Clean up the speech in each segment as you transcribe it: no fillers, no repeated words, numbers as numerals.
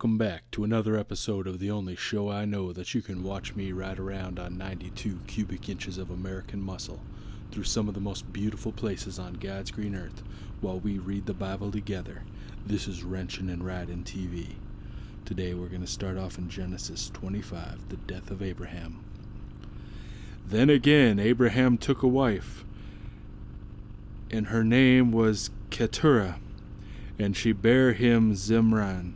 Welcome back to another episode of the only show I know that you can watch me ride around on 92 cubic inches of American muscle through some of the most beautiful places on God's green earth while we read the Bible together. This is Wrenchin' and Riding TV. Today we're going to start off in Genesis 25, the death of Abraham. Then again Abraham took a wife, and her name was Keturah, and she bare him Zimran,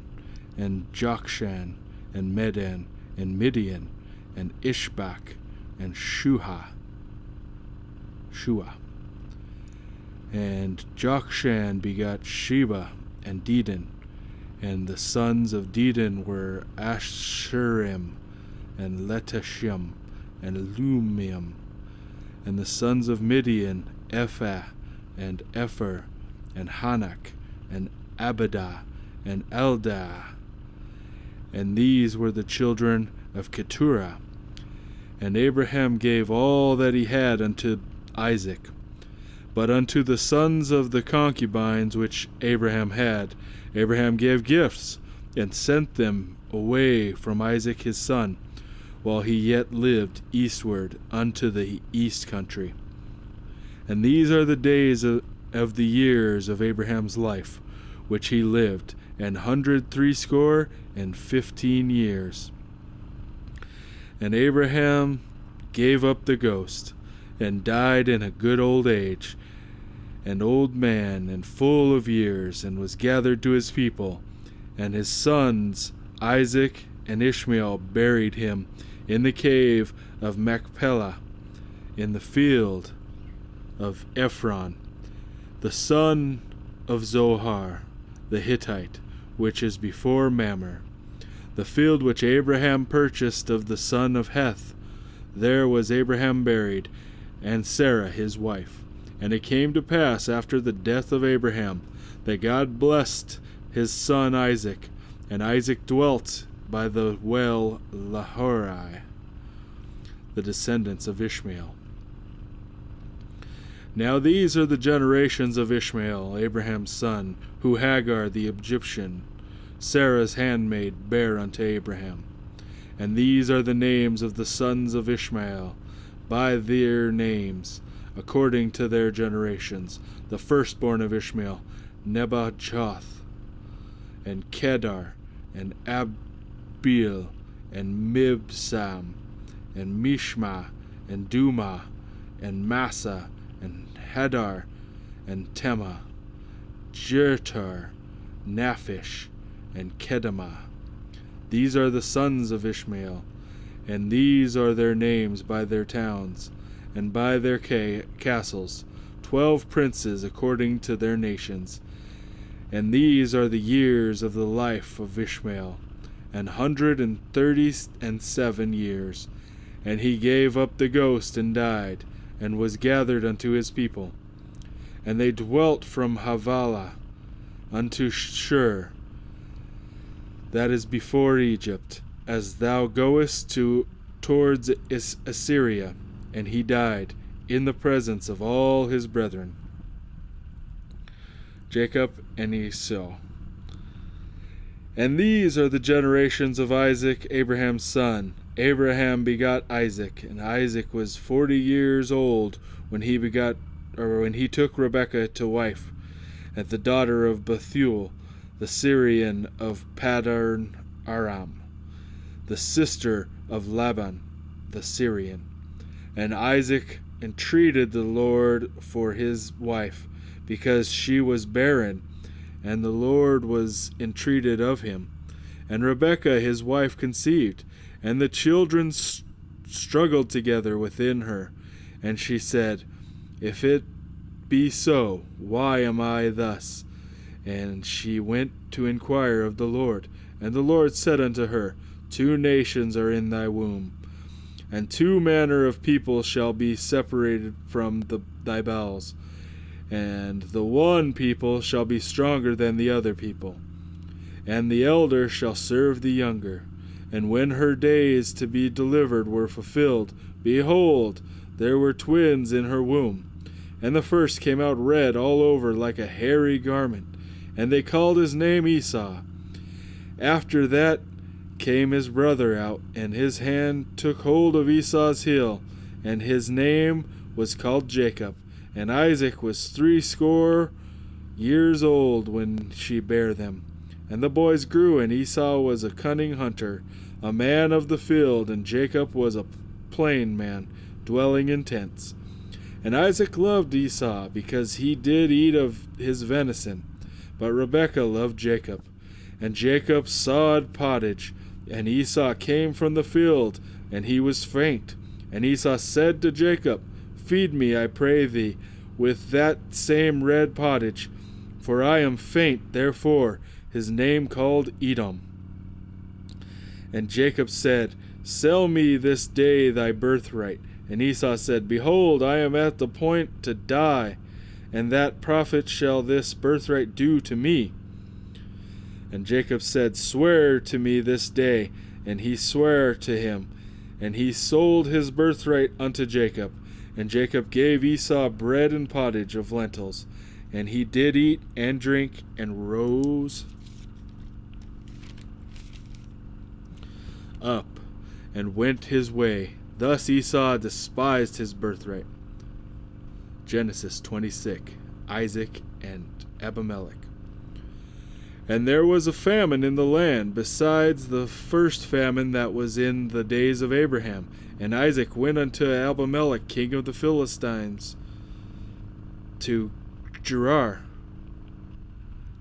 and Jokshan, and Medan, and Midian, and Ishbak, and Shua. And Jokshan begot Sheba and Dedan, and the sons of Dedan were Asherim, and Letashim, and Lumium. And the sons of Midian, Ephah, and Epher, and Hanak, and Abidah, and Eldah. And these were the children of Keturah. And Abraham gave all that he had unto Isaac. But unto the sons of the concubines which Abraham had, Abraham gave gifts, and sent them away from Isaac his son, while he yet lived eastward unto the east country. And these are the days of the years of Abraham's life, which he lived, 160 years. And Abraham gave up the ghost, and died in a good old age, an old man and full of years, and was gathered to his people. And his sons Isaac and Ishmael buried him in the cave of Machpelah, in the field of Ephron, the son of Zohar the Hittite, which is before Mamre, the field which Abraham purchased of the son of Heth. There was Abraham buried, and Sarah his wife. And it came to pass after the death of Abraham, that God blessed his son Isaac, and Isaac dwelt by the well Laharai, the descendants of Ishmael. Now these are the generations of Ishmael, Abraham's son, who Hagar the Egyptian, Sarah's handmaid, bare unto Abraham. And these are the names of the sons of Ishmael, by their names, according to their generations. The firstborn of Ishmael, Nebajoth, and Kedar, and Abiel, and Mibsam, and Mishma, and Duma, and Massa, and Hadar, and Tema, Jetur, Naphish, and Kedemah. These are the sons of Ishmael, and these are their names by their towns, and by their castles, 12 princes according to their nations. And these are the years of the life of Ishmael, 137 years. And he gave up the ghost and died, and was gathered unto his people. And they dwelt from Havilah unto Shur, that is before Egypt, as thou goest towards Assyria. And he died in the presence of all his brethren. Jacob and Esau. And these are the generations of Isaac, Abraham's son. Abraham begot Isaac, and Isaac was 40 years old when he took Rebekah to wife, and the daughter of Bethuel, the Syrian of Padan Aram, the sister of Laban the Syrian. And Isaac entreated the Lord for his wife, because she was barren, and the Lord was entreated of him. And Rebekah his wife conceived, and the children struggled together within her. And she said, If it be so, why am I thus? And she went to inquire of the Lord. And the Lord said unto her, 2 nations are in thy womb, and 2 manner of people shall be separated from thy bowels. And the one people shall be stronger than the other people, and the elder shall serve the younger. And when her days to be delivered were fulfilled, behold, there were twins in her womb. And the first came out red all over like a hairy garment, and they called his name Esau. After that came his brother out, and his hand took hold of Esau's heel, and his name was called Jacob. And Isaac was 60 years old when she bare them. And the boys grew, and Esau was a cunning hunter, a man of the field, and Jacob was a plain man, dwelling in tents. And Isaac loved Esau, because he did eat of his venison, but Rebekah loved Jacob. And Jacob sawed pottage, and Esau came from the field, and he was faint. And Esau said to Jacob, Feed me, I pray thee, with that same red pottage, for I am faint. Therefore his name called Edom. And Jacob said, Sell me this day thy birthright. And Esau said, Behold, I am at the point to die, and that profit shall this birthright do to me? And Jacob said, Swear to me this day. And he sware to him. And he sold his birthright unto Jacob. And Jacob gave Esau bread and pottage of lentils. And he did eat and drink, and rose up, and went his way. Thus Esau despised his birthright. Genesis 26. Isaac and Abimelech. And there was a famine in the land, besides the first famine that was in the days of Abraham. And Isaac went unto Abimelech king of the Philistines to Gerar.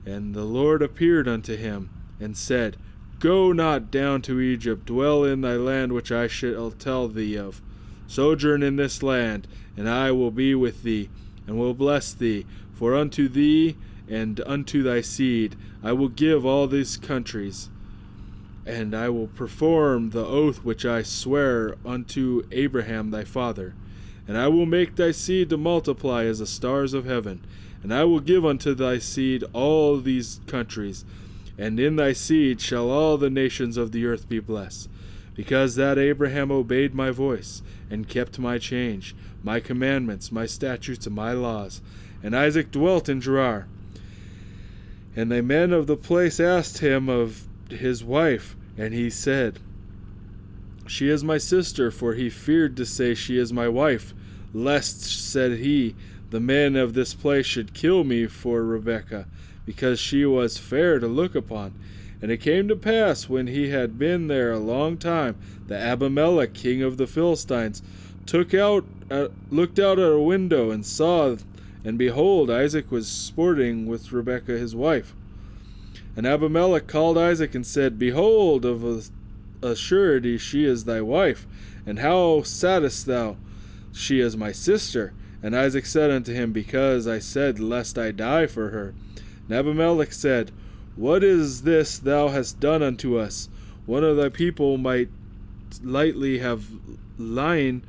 And the Lord appeared unto him, and said, Go not down to Egypt, dwell in thy land which I shall tell thee of. Sojourn in this land, and I will be with thee, and will bless thee. For unto thee and unto thy seed I will give all these countries, and I will perform the oath which I swear unto Abraham thy father. And I will make thy seed to multiply as the stars of heaven, and I will give unto thy seed all these countries, and in thy seed shall all the nations of the earth be blessed, because that Abraham obeyed my voice, and kept my change, my commandments, my statutes, and my laws. And Isaac dwelt in Gerar. And the men of the place asked him of his wife, and he said, She is my sister, for he feared to say, She is my wife, lest, said he, the men of this place should kill me for Rebekah, because she was fair to look upon. And it came to pass, when he had been there a long time, that Abimelech king of the Philistines looked out at a window, and saw, and behold, Isaac was sporting with Rebekah his wife. And Abimelech called Isaac, and said, Behold, of a surety she is thy wife, and how saidst thou, She is my sister? And Isaac said unto him, Because I said, Lest I die for her. And Abimelech said, What is this thou hast done unto us? One of thy people might lightly have lain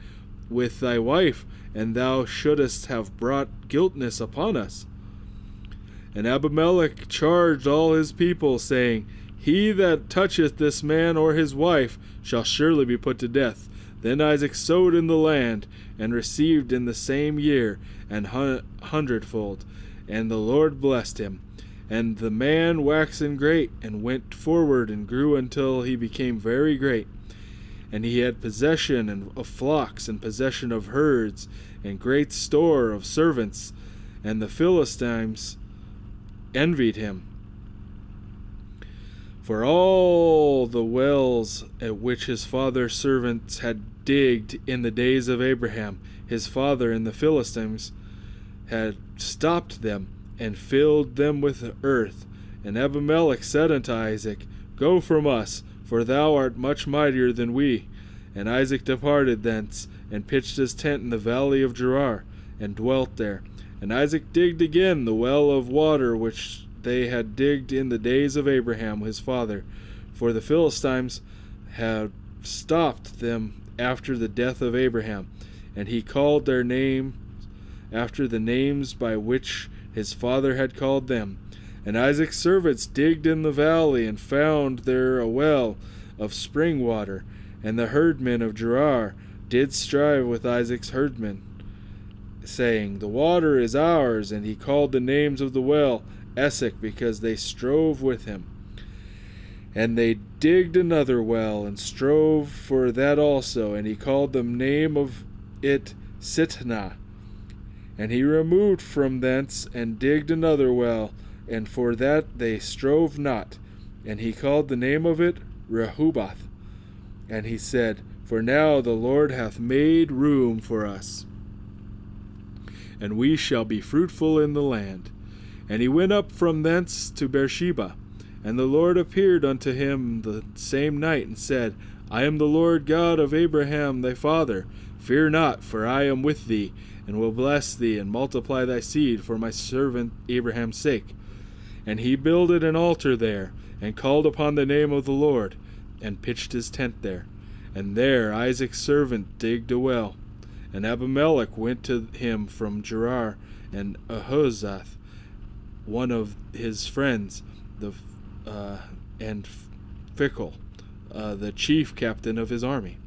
with thy wife, and thou shouldest have brought guiltness upon us. And Abimelech charged all his people, saying, He that toucheth this man or his wife shall surely be put to death. Then Isaac sowed in the land, and received in the same year an hundredfold, and the Lord blessed him. And the man waxen great, and went forward, and grew until he became very great. And he had possession of flocks, and possession of herds, and great store of servants. And the Philistines envied him. For all the wells at which his father's servants had digged in the days of Abraham, his father, and the Philistines had stopped them, and filled them with earth. And Abimelech said unto Isaac, Go from us, for thou art much mightier than we. And Isaac departed thence, and pitched his tent in the valley of Gerar, and dwelt there. And Isaac digged again the well of water which they had digged in the days of Abraham his father, for the Philistines had stopped them after the death of Abraham. And he called their name after the names by which his father had called them. And Isaac's servants digged in the valley, and found there a well of spring water. And the herdmen of Gerar did strive with Isaac's herdmen, saying, The water is ours. And he called the names of the well Esek, because they strove with him. And they digged another well, and strove for that also. And he called the name of it Sitnah. And he removed from thence, and digged another well, and for that they strove not. And he called the name of it Rehoboth. And he said, For now the Lord hath made room for us, and we shall be fruitful in the land. And he went up from thence to Beersheba. And the Lord appeared unto him the same night, and said, I am the Lord God of Abraham thy father. Fear not, for I am with thee, and will bless thee, and multiply thy seed for my servant Abraham's sake. And he builded an altar there, and called upon the name of the Lord, and pitched his tent there. And there Isaac's servant digged a well. And Abimelech went to him from Gerar, and Ahuzzath, one of his friends, and Phicol, the chief captain of his army.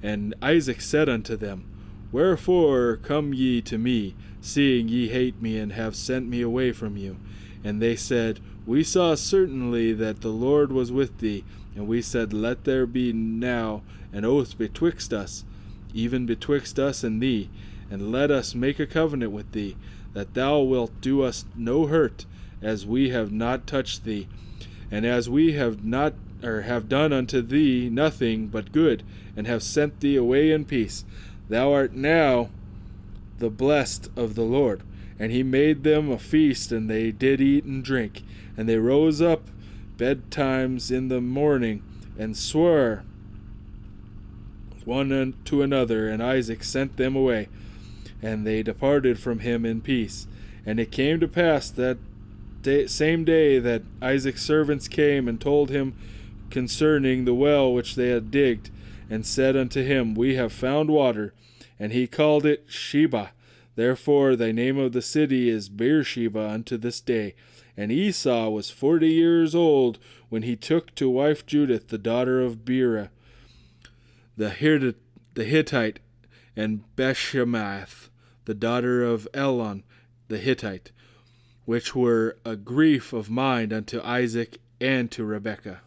And Isaac said unto them, Wherefore come ye to me, seeing ye hate me, and have sent me away from you? And they said, We saw certainly that the Lord was with thee. And we said, Let there be now an oath betwixt us, even betwixt us and thee, and let us make a covenant with thee, that thou wilt do us no hurt, as we have not touched thee, and as we have done unto thee nothing but good, and have sent thee away in peace. Thou art now the blessed of the Lord. And he made them a feast, and they did eat and drink. And they rose up betimes in the morning, and swore one to another, and Isaac sent them away. And they departed from him in peace. And it came to pass that same day that Isaac's servants came and told him concerning the well which they had digged, and said unto him, We have found water. And he called it Sheba. Therefore the name of the city is Beersheba unto this day. And Esau was 40 years old when he took to wife Judith, the daughter of Beerah the Hittite, and Beshemath, the daughter of Elon the Hittite, which were a grief of mind unto Isaac and to Rebekah.